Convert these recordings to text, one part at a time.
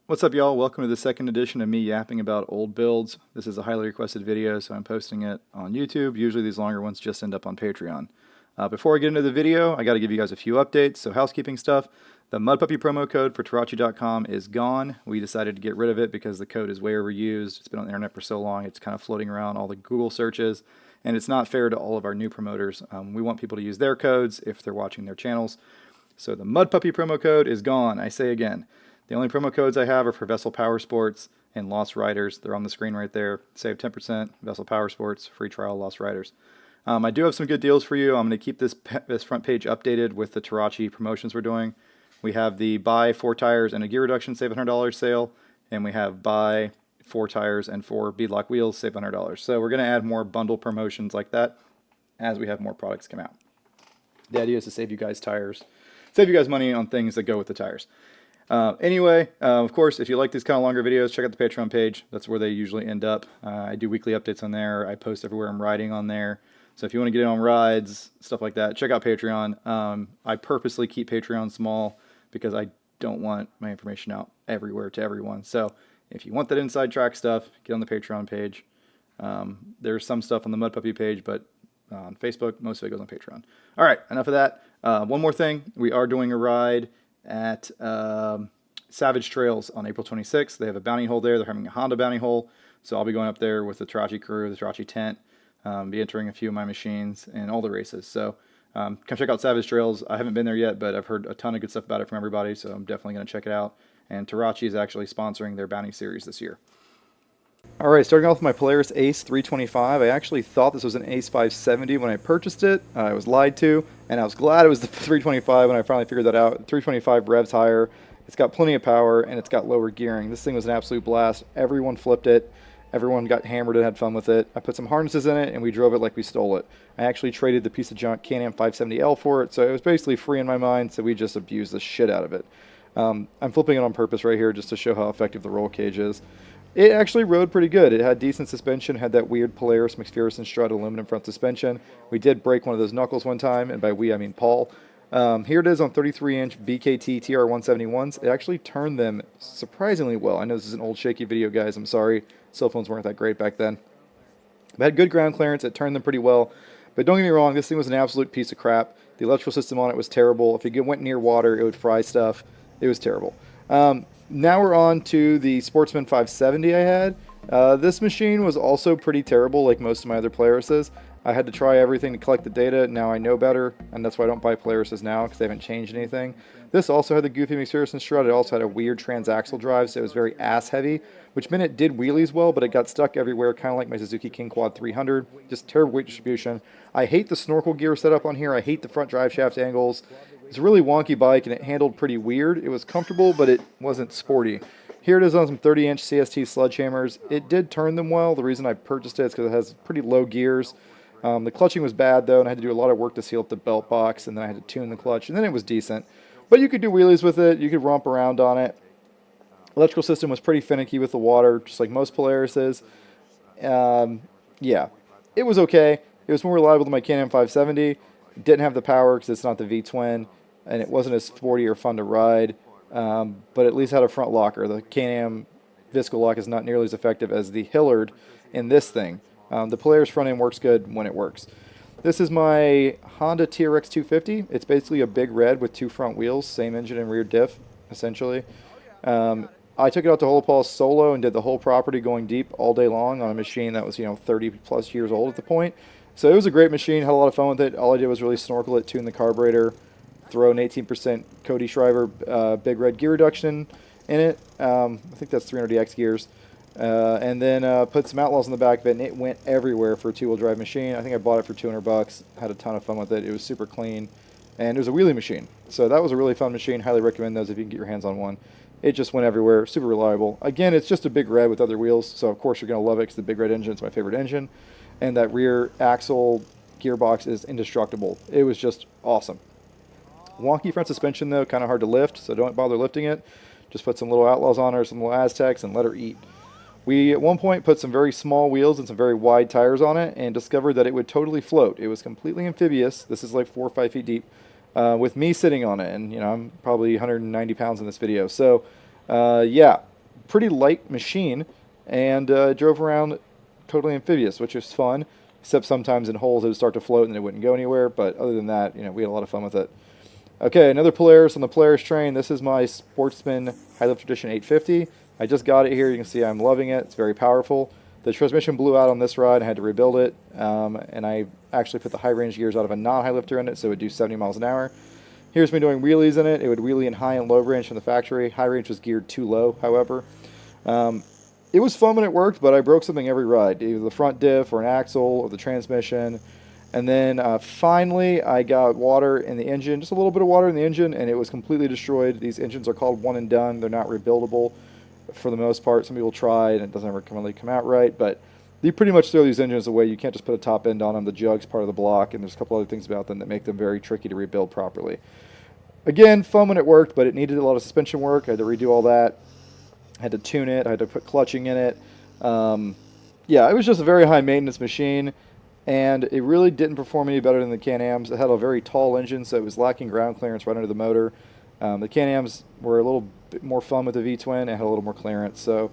What's up, y'all? Welcome to the second edition of me yapping about old builds. This is a highly requested video, so I'm posting it on YouTube. Usually these longer ones just end up on Patreon. Before I get into the video, I got to give you guys a few updates. So housekeeping stuff. The Mud Puppy promo code for Terache.com is gone. We decided to get rid of it because the code is way overused. It's been on the internet for so long, it's kind of floating around all the Google searches, and it's not fair to all of our new promoters. We want people to use their codes if they're watching their channels. So the Mud Puppy promo code is gone. I say again. The only promo codes I have are for Vessel Power Sports and Lost Riders. They're on the screen right there. Save 10%, Vessel Power Sports, free trial, Lost Riders. I do have some good deals for you. I'm going to keep this front page updated with the Terache promotions we're doing. We have the buy 4 tires and a gear reduction, save $100 sale. And we have buy 4 tires and 4 beadlock wheels, save $100. So we're going to add more bundle promotions like that as we have more products come out. The idea is to save you guys tires, save you guys money on things that go with the tires. Anyway, of course, if you like these kind of longer videos, check out the Patreon page. That's where they usually end up. I do weekly updates on there. I post everywhere I'm riding on there. So if you want to get in on rides, stuff like that, check out Patreon. I purposely keep Patreon small because I don't want my information out everywhere to everyone. So if you want that inside track stuff, get on the Patreon page. There's some stuff on the Mud Puppy page, but on Facebook, most of it goes on Patreon. All right, enough of that. One more thing. We are doing a ride at Savage Trails on April 26th. They have a bounty hole there. They're having a Honda bounty hole. So I'll be going up there with the Terache crew, the Terache tent, be entering a few of my machines and all the races. So come check out Savage Trails. I haven't been there yet, but I've heard a ton of good stuff about it from everybody, so I'm definitely going to check it out. And Terache is actually sponsoring their bounty series this year. Alright, starting off with my Polaris Ace 325. I actually thought this was an Ace 570 when I purchased it. I was lied to, and I was glad it was the 325 when I finally figured that out. 325 revs higher, it's got plenty of power, and it's got lower gearing. This thing was an absolute blast. Everyone flipped it. Everyone got hammered and had fun with it. I put some harnesses in it, and we drove it like we stole it. I actually traded the piece of junk Can-Am 570L for it, so it was basically free in my mind, so we just abused the shit out of it. I'm flipping it on purpose right here just to show how effective the roll cage is. It actually rode pretty good. It had decent suspension, had that weird Polaris McPherson strut aluminum front suspension. We did break one of those knuckles one time, and by we I mean Paul. Here it is on 33-inch BKT TR171s. It actually turned them surprisingly well. I know this is an old shaky video, guys. I'm sorry. Cell phones weren't that great back then. But it had good ground clearance. It turned them pretty well. But don't get me wrong, this thing was an absolute piece of crap. The electrical system on it was terrible. If it went near water, it would fry stuff. It was terrible. Now we're on to the Sportsman 570 I had. This machine was also pretty terrible like most of my other Polarises. I had to try everything to collect the data. Now I know better, and that's why I don't buy Polarises now because they haven't changed anything. This also had the goofy McPherson strut. It also had a weird transaxle drive, so it was very ass heavy, which meant it did wheelies well, but it got stuck everywhere, kind of like my Suzuki King Quad 300. Just terrible weight distribution. I hate the snorkel gear setup on here. I hate the front drive shaft angles. It's a really wonky bike, and it handled pretty weird. It was comfortable, but it wasn't sporty. Here it is on some 30-inch CST sledgehammers. It did turn them well. The reason I purchased it is because it has pretty low gears. The clutching was bad, though, and I had to do a lot of work to seal up the belt box, and then I had to tune the clutch, and then it was decent. But you could do wheelies with it. You could romp around on it. Electrical system was pretty finicky with the water, just like most Polarises. Yeah, it was okay. It was more reliable than my Can-Am 570. It didn't have the power because it's not the V-twin, and it wasn't as sporty or fun to ride, but at least had a front locker. The Can-Am Visco lock is not nearly as effective as the Hillard in this thing. The Polaris front end works good when it works. This is my Honda TRX 250. It's basically a big red with 2 front wheels, same engine and rear diff, essentially. I took it out to Holopause solo and did the whole property going deep all day long on a machine that was, 30 plus years old at the point. So it was a great machine, had a lot of fun with it. All I did was really snorkel it, tune the carburetor, throw an 18% Cody Shriver big red gear reduction in it. I think that's 300DX gears. And then put some Outlaws in the back of it, and it went everywhere for a 2-wheel drive machine. I think I bought it for $200. Had a ton of fun with it. It was super clean, and it was a wheelie machine. So that was a really fun machine. Highly recommend those if you can get your hands on one. It just went everywhere. Super reliable. Again, it's just a big red with other wheels, so of course you're going to love it because the big red engine is my favorite engine. And that rear axle gearbox is indestructible. It was just awesome. Wonky front suspension, though, kind of hard to lift, so don't bother lifting it. Just put some little Outlaws on her, some little Aztecs, and let her eat. We, at one point, put some very small wheels and some very wide tires on it and discovered that it would totally float. It was completely amphibious. This is like 4 or 5 feet deep. With me sitting on it, and I'm probably 190 pounds in this video. So, yeah, pretty light machine, and drove around totally amphibious, which is fun, except sometimes in holes it would start to float and it wouldn't go anywhere, but other than that, we had a lot of fun with it. Okay, another Polaris on the Polaris train. This is my Sportsman High Lift Edition 850. I just got it here. You can see I'm loving it. It's very powerful. The transmission blew out on this ride. I had to rebuild it, and I actually put the high range gears out of a non-high lifter in it, so it would do 70 miles an hour. Here's me doing wheelies in it. It would wheelie in high and low range from the factory. High range was geared too low, however. It was fun when it worked, but I broke something every ride, either the front diff or an axle or the transmission. And then finally I got water in the engine, just a little bit of water in the engine, and it was completely destroyed. These engines are called one and done. They're not rebuildable for the most part. Some people try and it doesn't ever really come out right, but you pretty much throw these engines away. You can't just put a top end on them. The jug's part of the block, and there's a couple other things about them that make them very tricky to rebuild properly. Again, fun when it worked, but it needed a lot of suspension work. I had to redo all that. I had to tune it. I had to put clutching in it. Yeah, it was just a very high maintenance machine, and it really didn't perform any better than the Can-Ams. It had a very tall engine, so it was lacking ground clearance right under the motor. The Can-Ams were a little bit more fun with the V-twin and had a little more clearance. So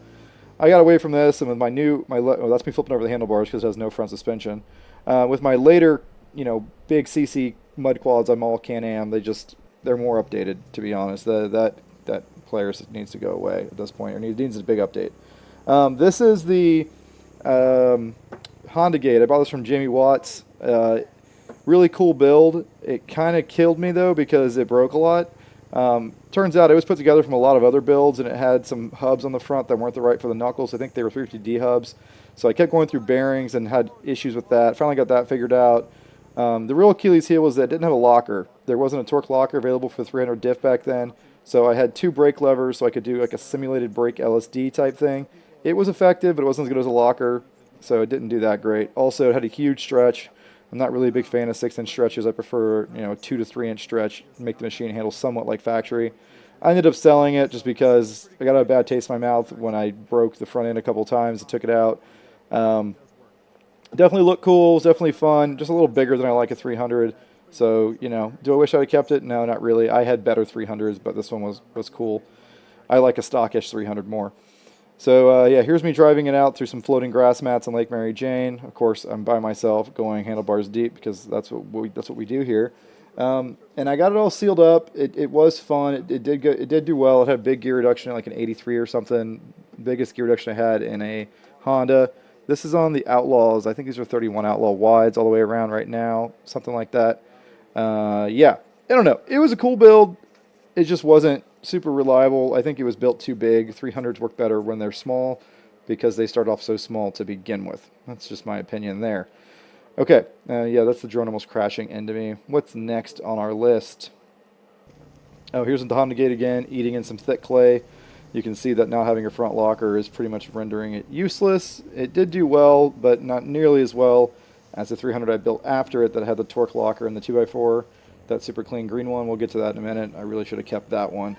I got away from this, and with that's me flipping over the handlebars because it has no front suspension. With my later, big CC mud quads, I'm all Can-Am. They're more updated, to be honest. That Polaris needs to go away at this point, or needs a big update. This is the Honda Gate. I bought this from Jamie Watts. Really cool build. It kind of killed me though because it broke a lot. Turns out it was put together from a lot of other builds, and it had some hubs on the front that weren't the right for the knuckles. I think they were 350D hubs. So I kept going through bearings and had issues with that. Finally got that figured out. The real Achilles heel was that it didn't have a locker. There wasn't a torque locker available for the 300 diff back then. So I had two brake levers so I could do like a simulated brake LSD type thing. It was effective, but it wasn't as good as a locker, so it didn't do that great. Also, it had a huge stretch. I'm not really a big fan of 6-inch stretches. I prefer, 2 to 3 inch stretch, make the machine handle somewhat like factory. I ended up selling it just because I got a bad taste in my mouth when I broke the front end a couple times and took it out. Definitely looked cool. It was definitely fun. Just a little bigger than I like a 300. So, do I wish I had kept it? No, not really. I had better 300s, but this one was cool. I like a stockish 300 more. So, yeah, here's me driving it out through some floating grass mats on Lake Mary Jane. Of course, I'm by myself going handlebars deep because that's what we do here. And I got it all sealed up. It was fun. It did do well. It had a big gear reduction, like an 83 or something. Biggest gear reduction I had in a Honda. This is on the Outlaws. I think these are 31 Outlaw wides all the way around right now, something like that. Yeah, I don't know. It was a cool build. It just wasn't super reliable. I think it was built too big. 300s work better when they're small because they start off so small to begin with. That's just my opinion there. Okay, yeah, that's the drone almost crashing into me. What's next on our list? Oh, here's the Honda Gate again, eating in some thick clay. You can see that not having a front locker is pretty much rendering it useless. It did do well, but not nearly as well as the 300 I built after it that had the torque locker and the 2x4. That super clean green one. We'll get to that in a minute. I really should have kept that one.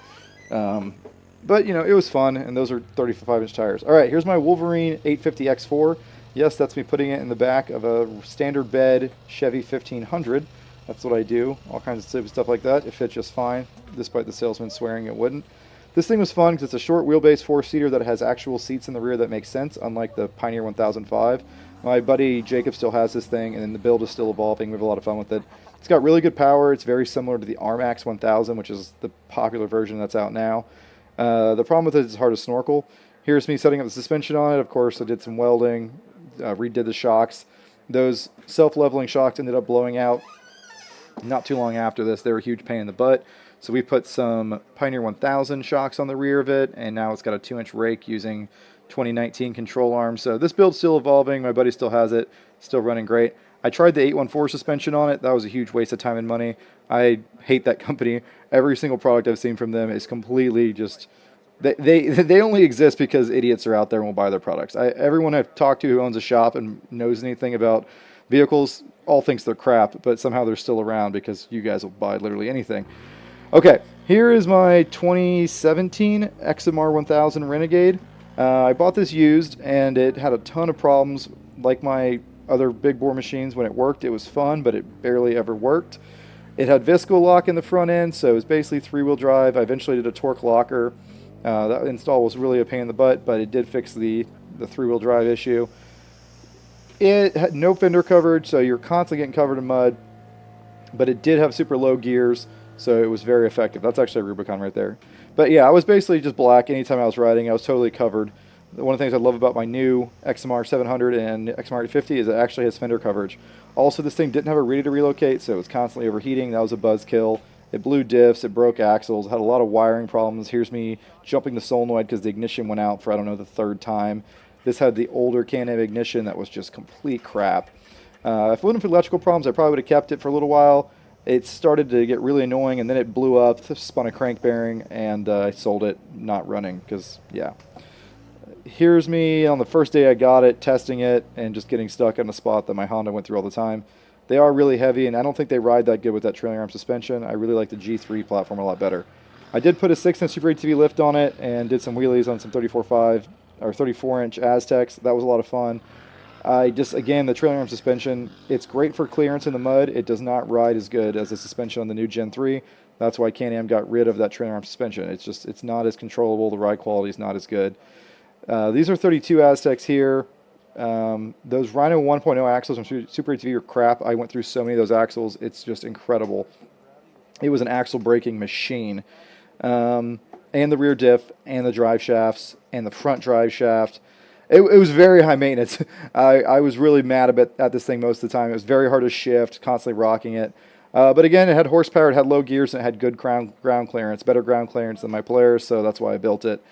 But, it was fun, and those are 35-inch tires. All right, here's my Wolverine 850 X4. Yes, that's me putting it in the back of a standard bed Chevy 1500. That's what I do. All kinds of stupid stuff like that. It fits just fine, despite the salesman swearing it wouldn't. This thing was fun because it's a short wheelbase 4-seater that has actual seats in the rear that make sense, unlike the Pioneer 1005. My buddy Jacob still has this thing, and the build is still evolving. We have a lot of fun with it. It's got really good power. It's very similar to the Armax 1000, which is the popular version that's out now. The problem with it is it's hard to snorkel. Here's me setting up the suspension on it. Of course, I did some welding, redid the shocks. Those self-leveling shocks ended up blowing out not too long after this. They were a huge pain in the butt. So we put some Pioneer 1000 shocks on the rear of it, and now it's got a 2-inch rake using 2019 control arms. So this build's still evolving. My buddy still has it. Still running great. I tried the 814 suspension on it. That was a huge waste of time and money. I hate that company. Every single product I've seen from them is completely just... They only exist because idiots are out there and will buy their products. Everyone I've talked to who owns a shop and knows anything about vehicles all thinks they're crap, but somehow they're still around because you guys will buy literally anything. Okay, here is my 2017 XMR 1000 Renegade. I bought this used, and it had a ton of problems. Like my other big bore machines, when it worked, it was fun, but it barely ever worked. It had Visco lock in the front end, so it was basically 3-wheel drive. I eventually did a torque locker. That install was really a pain in the butt, but it did fix the three-wheel drive issue. It had no fender coverage, so you're constantly getting covered in mud, but it did have super low gears, so it was very effective. That's actually a Rubicon right there. But yeah, I was basically just black anytime I was riding. I was totally covered. One of the things I love about my new XMR 700 and XMR 850 is it actually has fender coverage. Also, this thing didn't have a ready to relocate, so it was constantly overheating. That was a buzzkill. It blew diffs, it broke axles, had a lot of wiring problems. Here's me jumping the solenoid because the ignition went out for, I don't know, the third time. This had the older Can-Am ignition that was just complete crap. If it wasn't for electrical problems, I probably would have kept it for a little while. It started to get really annoying, and then it blew up, spun a crank bearing, and I sold it not running because, yeah. Here's me on the first day I got it, testing it, and just getting stuck on a spot that my Honda went through all the time. They are really heavy, and I don't think they ride that good with that trailing arm suspension. I really like the G3 platform a lot better. I did put a 6-inch Super ATV lift on it and did some wheelies on some 34.5 or 34-inch Aztecs. That was a lot of fun. Again, the trailing arm suspension, it's great for clearance in the mud. It does not ride as good as the suspension on the new Gen 3. That's why Can-Am got rid of that trailing arm suspension. It's not as controllable. The ride quality is not as good. These are 32 Aztecs here. Those Rhino 1.0 axles from Super ATV are crap. I went through so many of those axles. It's just incredible. It was an axle braking machine. And the rear diff, and the drive shafts, and the front drive shaft. It was very high maintenance. I was really mad at this thing most of the time. It was very hard to shift, constantly rocking it. But again, it had horsepower, it had low gears, and it had good ground clearance, better ground clearance than my Polaris, so that's why I built it.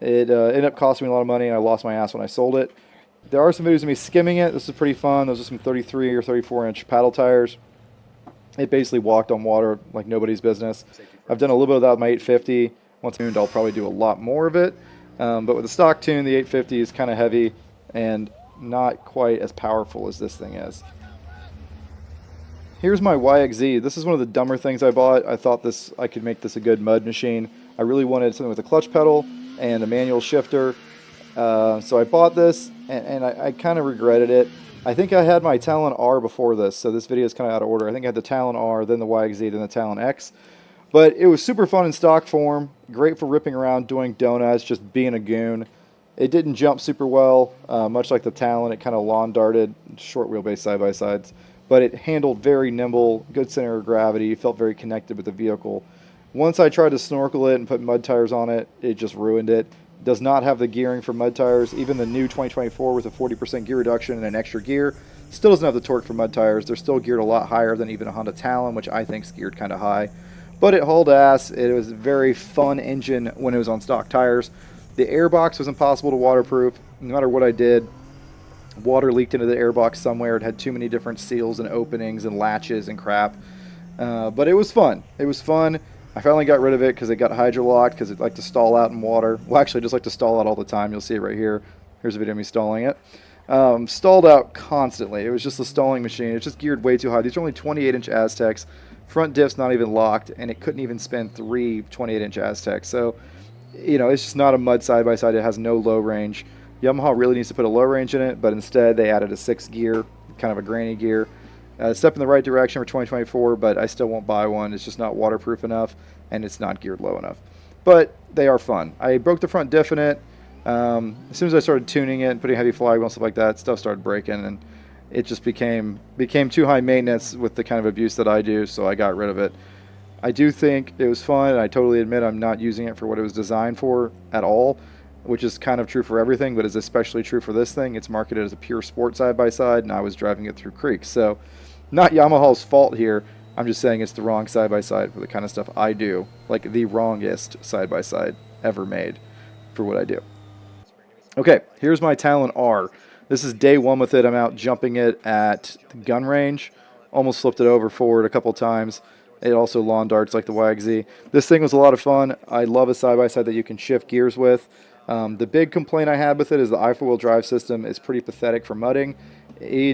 It ended up costing me a lot of money, and I lost my ass when I sold it. There are some videos of me skimming it. This is pretty fun. Those are some 33 or 34-inch paddle tires. It basically walked on water like nobody's business. I've done a little bit of that with my 850. Once tuned, I'll probably do a lot more of it. But with the stock tune, the 850 is kind of heavy and not quite as powerful as this thing is. Here's my YXZ. This is one of the dumber things I bought. I thought I could make this a good mud machine. I really wanted something with a clutch pedal and a manual shifter. So I bought this, and I kind of regretted it. I think I had my Talon R before this, so this video is kind of out of order. I think I had the Talon R, then the YXZ, then the Talon X. But it was super fun in stock form, great for ripping around, doing donuts, just being a goon. It didn't jump super well, much like the Talon. It kind of lawn darted, short wheelbase side-by-sides. But it handled very nimble, good center of gravity, felt very connected with the vehicle. Once I tried to snorkel it and put mud tires on it, it just ruined it. Does not have the gearing for mud tires. Even the new 2024 with a 40% gear reduction and an extra gear still doesn't have the torque for mud tires. They're still geared a lot higher than even a Honda Talon, which I think is geared kind of high. But it hauled ass. It was a very fun engine when it was on stock tires. The airbox was impossible to waterproof. No matter what I did, water leaked into the airbox somewhere. It had too many different seals and openings and latches and crap. But it was fun. It was fun. I finally got rid of it because it got hydrolocked because it liked to stall out in water. Well, actually, I just like to stall out all the time. You'll see it right here. Here's a video of me stalling it. Stalled out constantly. It was just a stalling machine. It's just geared way too high. These are only 28-inch Aztecs. Front diff's not even locked, and it couldn't even spin 3 28-inch Aztecs. So, you know, it's just not a mud side-by-side. It has no low range. Yamaha really needs to put a low range in it, but instead they added a 6th gear, kind of a granny gear. Step in the right direction for 2024, but I still won't buy one. It's just not waterproof enough, and it's not geared low enough. But they are fun. I broke the front diff in it. As soon as I started tuning it and putting heavy flywheel and stuff like that, stuff started breaking, and it just became too high maintenance with the kind of abuse that I do, so I got rid of it. I do think it was fun, and I totally admit I'm not using it for what it was designed for at all, which is kind of true for everything, but is especially true for this thing. It's marketed as a pure sport side-by-side, and I was driving it through creeks. So, not Yamaha's fault here. I'm just saying it's the wrong side-by-side for the kind of stuff I do. Like, the wrongest side-by-side ever made for what I do. Okay, here's my Talon R. This is day one with it. I'm out jumping it at the gun range. Almost flipped it over forward a couple times. It also lawn darts like the YXZ. This thing was a lot of fun. I love a side-by-side that you can shift gears with. The big complaint I had with it is the i4-wheel drive system is pretty pathetic for mudding.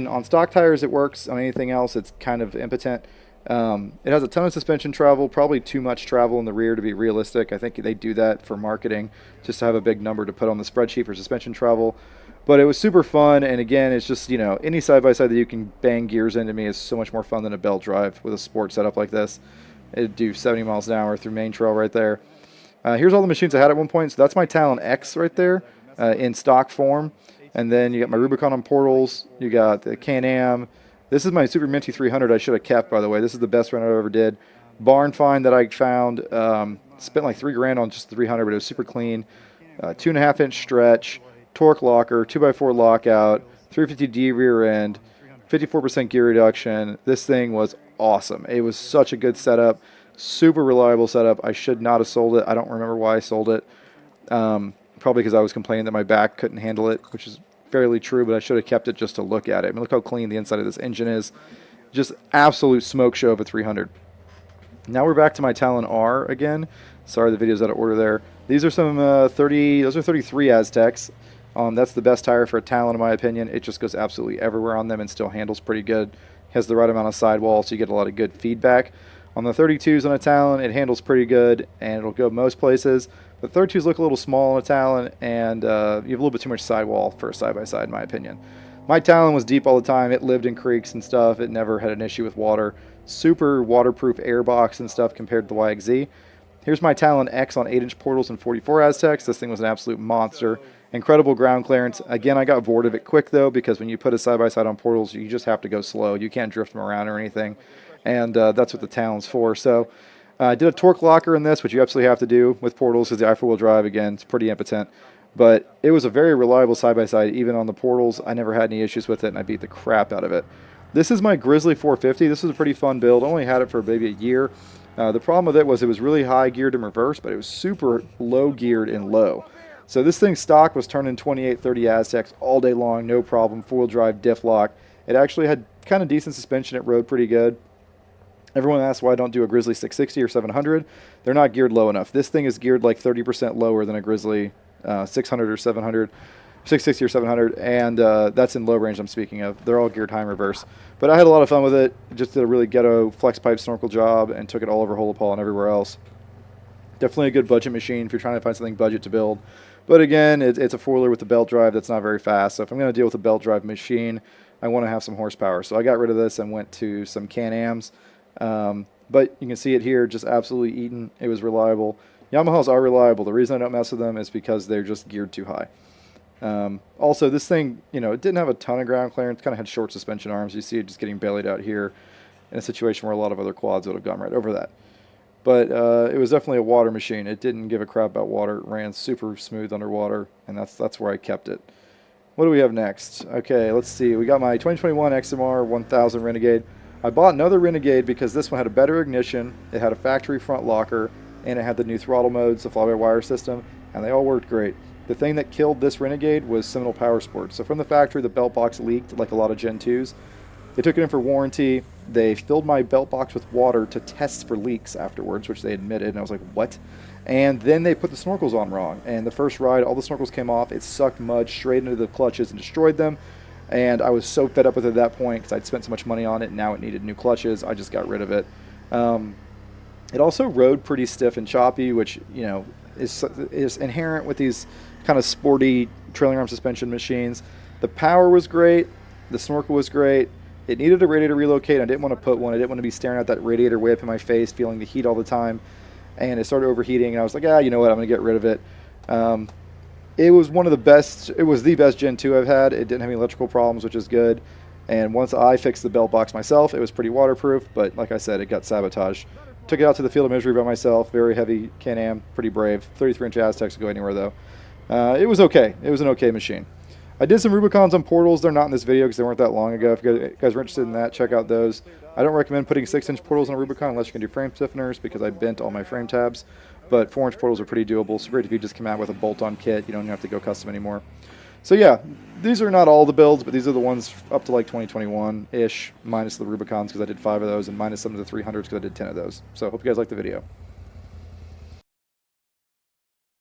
On stock tires it works. On anything else it's kind of impotent. It has a ton of suspension travel, probably too much travel in the rear to be realistic. I think they do that for marketing, just to have a big number to put on the spreadsheet for suspension travel. But it was super fun, and again, it's just, you know, any side-by-side that you can bang gears into me is so much more fun than a belt drive with a sport setup like this. It'd do 70 miles an hour through main trail right there. Here's all the machines I had at one point. So that's my Talon X right there in stock form. And then you got my Rubicon on portals. You got the Can-Am. This is my Super Minty 300 I should have kept, by the way. This is the best run I ever did. Barn find that I found. Spent like $3 grand on just the 300, but it was super clean. 2.5-inch stretch, torque locker, 2x4 lockout, 350D rear end, 54% gear reduction. This thing was awesome. It was such a good setup, super reliable setup. I should not have sold it. I don't remember why I sold it. Probably because I was complaining that my back couldn't handle it, which is fairly true, but I should have kept it just to look at it. I mean, look how clean the inside of this engine is. Just absolute smoke show of a 300. Now we're back to my Talon R again. Sorry, the video's out of order there. These are some those are 33 Aztecs. That's the best tire for a Talon in my opinion. It just goes absolutely everywhere on them and still handles pretty good. Has the right amount of sidewall, so you get a lot of good feedback. On the 32s on a Talon, it handles pretty good, and it'll go most places. The 32s look a little small on a Talon, and you have a little bit too much sidewall for a side-by-side, in my opinion. My Talon was deep all the time. It lived in creeks and stuff. It never had an issue with water. Super waterproof airbox and stuff compared to the YXZ. Here's my Talon X on 8-inch portals and 44 Aztecs. This thing was an absolute monster. Incredible ground clearance. Again, I got bored of it quick, though, because when you put a side-by-side on portals, you just have to go slow. You can't drift them around or anything, and that's what the Talon's for. So I did a torque locker in this, which you absolutely have to do with portals because the i4-wheel drive, again, it's pretty impotent. But it was a very reliable side-by-side. Even on the portals, I never had any issues with it, and I beat the crap out of it. This is my Grizzly 450. This was a pretty fun build. I only had it for maybe a year. The problem with it was really high geared in reverse, but it was super low geared in low. So this thing stock was turning 28-30 Aztecs all day long, no problem. 4-wheel drive, diff lock. It actually had kind of decent suspension. It rode pretty good. Everyone asks why I don't do a Grizzly 660 or 700. They're not geared low enough. This thing is geared like 30% lower than a Grizzly 600 or 700. 660 or 700, and that's in low range I'm speaking of. They're all geared high in reverse. But I had a lot of fun with it. Just did a really ghetto flex pipe snorkel job and took it all over Holopole and everywhere else. Definitely a good budget machine if you're trying to find something budget to build. But again, it's a four-wheeler with a belt drive that's not very fast. So if I'm going to deal with a belt drive machine, I want to have some horsepower. So I got rid of this and went to some Can-Ams. But you can see it here, just absolutely eaten. It was reliable. Yamahas are reliable. The reason I don't mess with them is because they're just geared too high. Also, this thing, it didn't have a ton of ground clearance, kind of had short suspension arms. You see it just getting bellied out here in a situation where a lot of other quads would have gone right over that. But it was definitely a water machine. It didn't give a crap about water. It ran super smooth underwater, and that's where I kept it. What do we have next? Okay, let's see. We got my 2021 XMR 1000 Renegade. I bought another Renegade because this one had a better ignition, it had a factory front locker, and it had the new throttle modes, the fly-by-wire system, and they all worked great. The thing that killed this Renegade was Seminole Power Sports. So from the factory, the belt box leaked like a lot of Gen 2s. They took it in for warranty. They filled my belt box with water to test for leaks afterwards, which they admitted, and I was like, what? And then they put the snorkels on wrong. And the first ride, all the snorkels came off. It sucked mud straight into the clutches and destroyed them. And I was so fed up with it at that point because I'd spent so much money on it, and now it needed new clutches. I just got rid of it. It also rode pretty stiff and choppy, which, is inherent with these kind of sporty trailing arm suspension machines. The power was great. The snorkel was great. It needed a radiator relocate. I didn't want to put one. I didn't want to be staring at that radiator way up in my face, feeling the heat all the time. And it started overheating, and I was like, you know what, I'm going to get rid of it. It was one of the best. It was the best Gen 2 I've had. It didn't have any electrical problems, which is good. And once I fixed the belt box myself, it was pretty waterproof. But like I said, it got sabotaged. Took it out to the field of misery by myself. Very heavy Can-Am, pretty brave. 33-inch Aztecs will go anywhere, though. It was okay. It was an okay machine. I did some Rubicons on portals. They're not in this video because they weren't that long ago. If you guys are interested in that, check out those. I don't recommend putting 6-inch portals on a Rubicon unless you can do frame stiffeners because I bent all my frame tabs. But 4-inch portals are pretty doable. So great if you just come out with a bolt-on kit. You don't have to go custom anymore. So yeah, these are not all the builds, but these are the ones up to like 2021-ish, minus the Rubicons because I did 5 of those, and minus some of the 300s because I did 10 of those. So hope you guys liked the video.